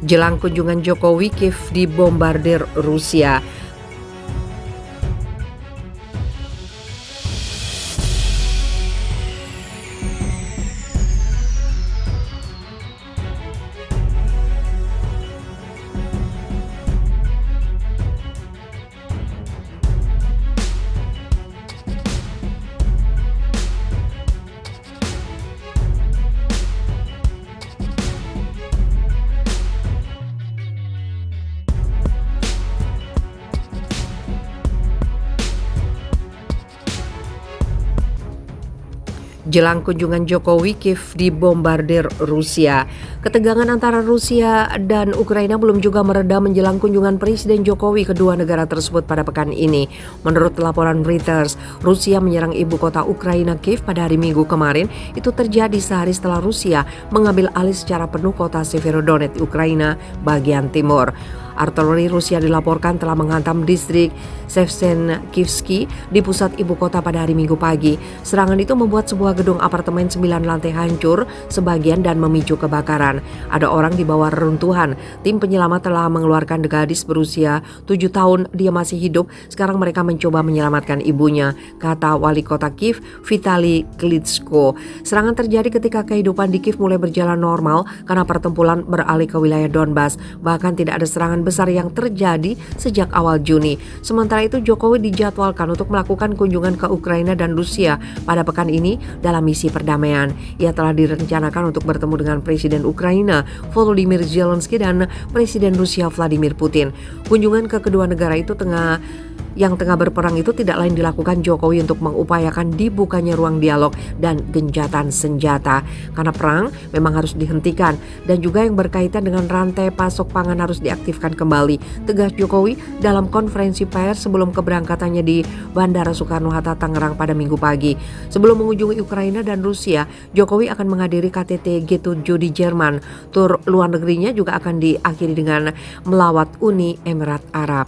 Jelang kunjungan Jokowi, Kiev dibombardir Rusia. Jelang kunjungan Jokowi, Kiev dibombardir Rusia. Ketegangan antara Rusia dan Ukraina belum juga mereda menjelang kunjungan Presiden Jokowi kedua negara tersebut pada pekan ini. Menurut laporan Reuters, Rusia menyerang ibu kota Ukraina Kiev pada hari Minggu kemarin. Itu terjadi sehari setelah Rusia mengambil alih secara penuh kota Severodonetsk, Ukraina bagian timur. Artileri Rusia dilaporkan telah menghantam distrik Shevchenkivsky di pusat ibu kota pada hari Minggu pagi. Serangan itu membuat sebuah gedung apartemen 9 lantai hancur sebagian dan memicu kebakaran. Ada orang di bawah reruntuhan. Tim penyelamat telah mengeluarkan gadis berusia 7 tahun. Dia masih hidup. Sekarang mereka mencoba menyelamatkan ibunya, kata wali kota Kiev, Vitali Klitschko. Serangan terjadi ketika kehidupan di Kiev mulai berjalan normal karena pertempuran beralih ke wilayah Donbas. Bahkan tidak ada serangan besar yang terjadi sejak awal Juni. Sementara itu, Jokowi dijadwalkan untuk melakukan kunjungan ke Ukraina dan Rusia pada pekan ini dalam misi perdamaian. Ia telah direncanakan untuk bertemu dengan Presiden Ukraina Volodymyr Zelensky dan Presiden Rusia Vladimir Putin. Kunjungan ke kedua negara itu yang tengah berperang itu tidak lain dilakukan Jokowi untuk mengupayakan dibukanya ruang dialog dan gencatan senjata. Karena perang memang harus dihentikan dan juga yang berkaitan dengan rantai pasok pangan harus diaktifkan kembali, tegas Jokowi dalam konferensi pers sebelum keberangkatannya di Bandara Soekarno-Hatta Tangerang pada Minggu pagi. Sebelum mengunjungi Ukraina dan Rusia, Jokowi akan menghadiri KTT G7 di Jerman. Tur luar negerinya juga akan diakhiri dengan melawat Uni Emirat Arab.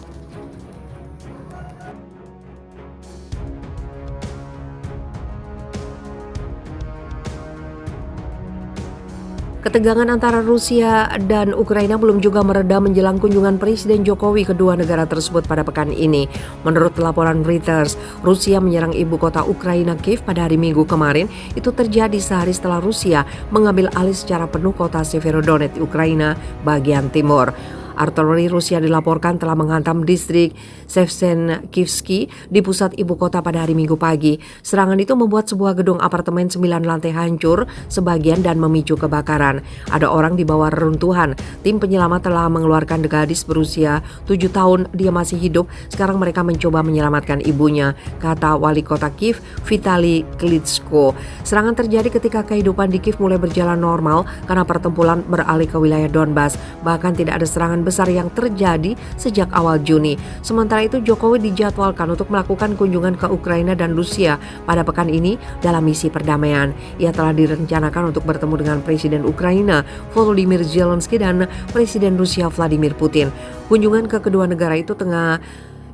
Ketegangan antara Rusia dan Ukraina belum juga mereda menjelang kunjungan Presiden Jokowi kedua negara tersebut pada pekan ini. Menurut laporan Reuters, Rusia menyerang ibu kota Ukraina Kiev pada hari Minggu kemarin. Itu terjadi sehari setelah Rusia mengambil alih secara penuh kota Severodonetsk, Ukraina bagian timur. Artileri Rusia dilaporkan telah menghantam distrik Shevchenkivsky di pusat ibu kota pada hari Minggu pagi. Serangan itu membuat sebuah gedung apartemen 9 lantai hancur sebagian dan memicu kebakaran. Ada orang di bawah reruntuhan. Tim penyelamat telah mengeluarkan gadis berusia 7 tahun. Dia masih hidup. Sekarang mereka mencoba menyelamatkan ibunya, kata wali kota Kiev, Vitali Klitschko. Serangan terjadi ketika kehidupan di Kiev mulai berjalan normal karena pertempuran beralih ke wilayah Donbas. Bahkan tidak ada serangan besar yang terjadi sejak awal Juni. Sementara itu, Jokowi dijadwalkan untuk melakukan kunjungan ke Ukraina dan Rusia pada pekan ini dalam misi perdamaian. Ia telah direncanakan untuk bertemu dengan Presiden Ukraina Volodymyr Zelensky dan Presiden Rusia Vladimir Putin. Kunjungan ke kedua negara itu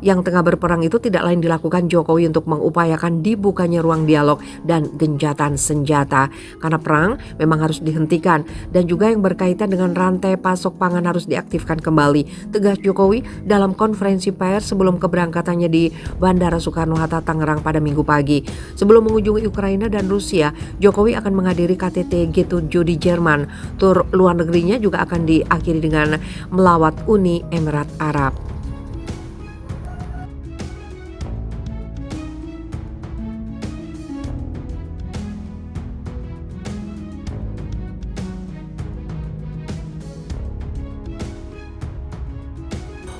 yang tengah berperang itu tidak lain dilakukan Jokowi untuk mengupayakan dibukanya ruang dialog dan gencatan senjata. Karena perang memang harus dihentikan dan juga yang berkaitan dengan rantai pasok pangan harus diaktifkan kembali, tegas Jokowi dalam konferensi pers sebelum keberangkatannya di Bandara Soekarno-Hatta Tangerang pada Minggu pagi. Sebelum mengunjungi Ukraina dan Rusia, Jokowi akan menghadiri KTT G7 di Jerman. Tur luar negerinya juga akan diakhiri dengan melawat Uni Emirat Arab.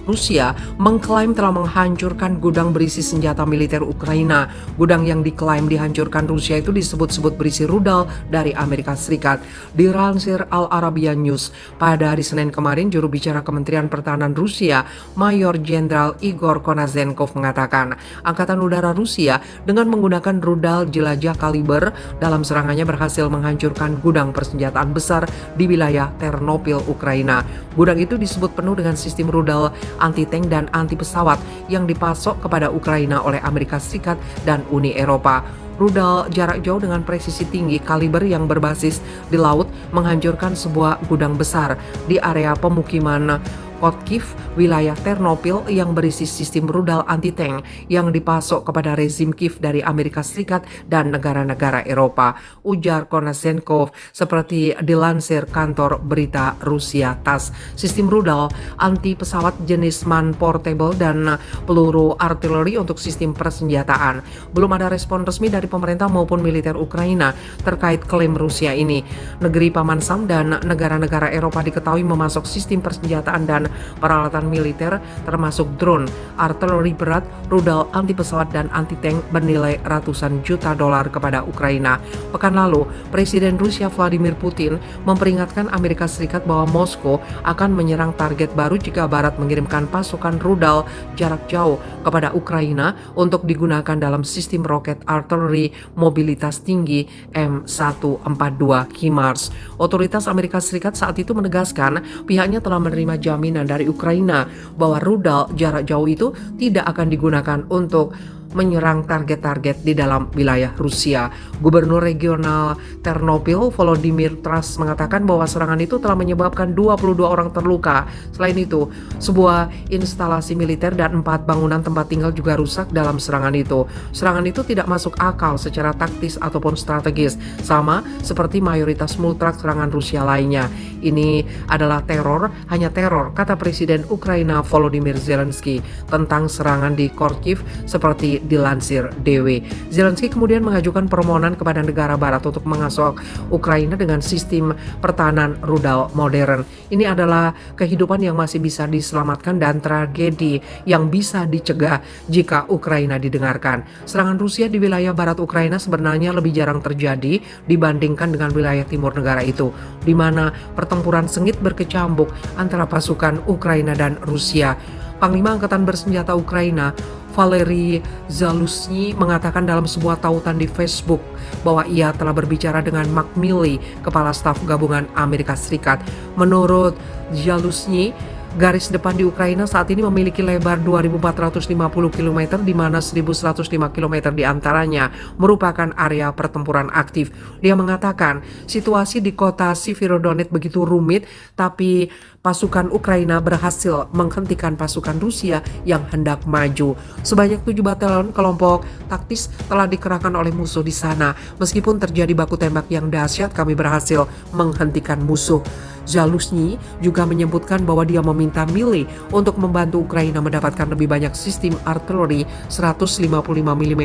Rusia mengklaim telah menghancurkan gudang berisi senjata militer Ukraina. Gudang yang diklaim dihancurkan Rusia itu disebut-sebut berisi rudal dari Amerika Serikat. Dilansir Al Arabiya News, pada hari Senin kemarin, juru bicara Kementerian Pertahanan Rusia, Mayor Jenderal Igor Konazenkov mengatakan, Angkatan Udara Rusia dengan menggunakan rudal jelajah kaliber dalam serangannya berhasil menghancurkan gudang persenjataan besar di wilayah Ternopil, Ukraina. Gudang itu disebut penuh dengan sistem rudal anti-tank dan anti-pesawat yang dipasok kepada Ukraina oleh Amerika Serikat dan Uni Eropa. Rudal jarak jauh dengan presisi tinggi kaliber yang berbasis di laut menghancurkan sebuah gudang besar di area pemukiman Kharkiv, wilayah Ternopil yang berisi sistem rudal anti-tank yang dipasok kepada rezim Kiev dari Amerika Serikat dan negara-negara Eropa, ujar Konashenkov seperti dilansir kantor berita Rusia TASS. Sistem rudal anti-pesawat jenis man-portable dan peluru artileri untuk sistem persenjataan. Belum ada respon resmi dari pemerintah maupun militer Ukraina terkait klaim Rusia ini. Negeri Paman Sam dan negara-negara Eropa diketahui memasok sistem persenjataan dan peralatan militer termasuk drone, artileri berat, rudal anti pesawat dan anti tank bernilai ratusan juta dolar kepada Ukraina. Pekan lalu, Presiden Rusia Vladimir Putin memperingatkan Amerika Serikat bahwa Moskow akan menyerang target baru jika Barat mengirimkan pasukan rudal jarak jauh kepada Ukraina untuk digunakan dalam sistem roket artileri mobilitas tinggi M142 HIMARS. Otoritas Amerika Serikat saat itu menegaskan pihaknya telah menerima jaminan dari Ukraina bahwa rudal jarak jauh itu tidak akan digunakan untuk menyerang target-target di dalam wilayah Rusia. Gubernur regional Ternopil Volodymyr Tras mengatakan bahwa serangan itu telah menyebabkan 22 orang terluka. Selain itu, sebuah instalasi militer dan 4 bangunan tempat tinggal juga rusak dalam serangan itu. Serangan itu tidak masuk akal secara taktis ataupun strategis, sama seperti mayoritas multrak serangan Rusia lainnya. Ini adalah teror, hanya teror, kata Presiden Ukraina Volodymyr Zelensky tentang serangan di Kharkiv seperti dilansir DW. Zelensky kemudian mengajukan permohonan kepada negara barat untuk mengasok Ukraina dengan sistem pertahanan rudal modern. Ini adalah kehidupan yang masih bisa diselamatkan dan tragedi yang bisa dicegah jika Ukraina didengarkan. Serangan Rusia di wilayah barat Ukraina sebenarnya lebih jarang terjadi dibandingkan dengan wilayah timur negara itu, di mana pertempuran sengit berkecambuk antara pasukan Ukraina dan Rusia. Panglima Angkatan Bersenjata Ukraina Valery Zaluzhny mengatakan dalam sebuah tautan di Facebook bahwa ia telah berbicara dengan Mark Milley, Kepala Staf Gabungan Amerika Serikat. Menurut Zaluzhny, garis depan di Ukraina saat ini memiliki lebar 2.450 km, di mana 1.105 km diantaranya merupakan area pertempuran aktif. Dia mengatakan situasi di kota Severodonetsk begitu rumit, tapi pasukan Ukraina berhasil menghentikan pasukan Rusia yang hendak maju. Sebanyak 7 batalion kelompok taktis telah dikerahkan oleh musuh di sana. Meskipun terjadi baku tembak yang dahsyat, kami berhasil menghentikan musuh. Zaluzhny juga menyebutkan bahwa dia meminta Milley untuk membantu Ukraina mendapatkan lebih banyak sistem artileri 155 mm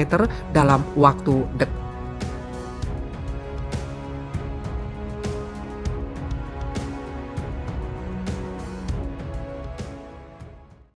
dalam waktu dekat.